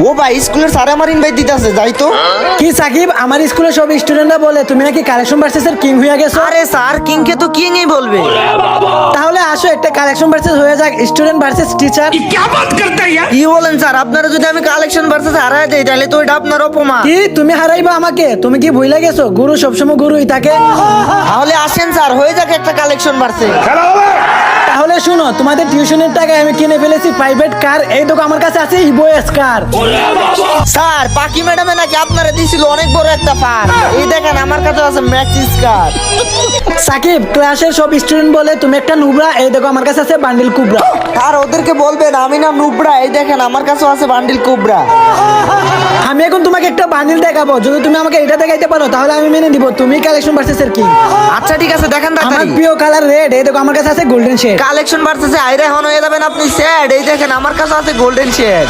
ও ভাই স্কুলের স্যার আমার ইনভাইট দিতেছে, যাই তো। কি সাকিব, আমার স্কুলে সব স্টুডেন্টরা বলে তুমি নাকি কালেকশন ভার্সেসের কিং হয়ে গেছো। আরে স্যার কিংকে তো কিংই বলবে। তাহলে আসো একটা কালেকশন ভার্সেস হয়ে যাক, স্টুডেন্ট ভার্সেস টিচার। কি বলেন স্যার? আপনারা যদি আমি কালেকশন ভার্সেস হারাই দেই তাহলে তো এটা আপনার অপমান। কি তুমি হারাইবা আমাকে? তুমি কি ভুলে গেছো গুরু সবসময় গুরুই থাকে? তাহলে আসেন স্যার, হয়ে যাক একটা কালেকশন ভার্সেস। তাহলে শুনো, তোমাদের টিউশনের টাকায় আমি কিনে ফেলেছি প্রাইভেট কার। এই দেখো আমার কাছে আছে ইভোএস কার। স্যার পাকি ম্যাডামে নাকি আপনারা দিছিল অনেক বড় একটা ফার। এই দেখেন আমার কাছে আছে ম্যাক্সিস কার। সাকিব, ক্লাসের সব স্টুডেন্ট বলে তুমি একটা নুবরা। এই দেখো আমার কাছে আছে বান্ডিল কুবরা। আর ওদেরকে বলবেন আমি না নুবরা। এই দেখেন আমার কাছে আছে বান্ডিল কুবরা। আমি এখন তোমাকে একটা বান্ডিল দেখাবো, যদি তুমি আমাকে এটা দেখাইতে পারো তাহলে আমি মেনে নিব তুমি কালেকশন ভার্সেস এর কিং। আচ্ছা ঠিক আছে, দেখেন আমার তাড়াতাড়ি। প্রিয় কালার রেড। এই দেখো আমার কাছে আছে গোল্ডেন শেড। কালেকশন ভার্সেসে আইরা হন হয়ে যাবেন আপনি স্যাড। এই দেখেন আমার কাছে আছে গোল্ডেন শেড।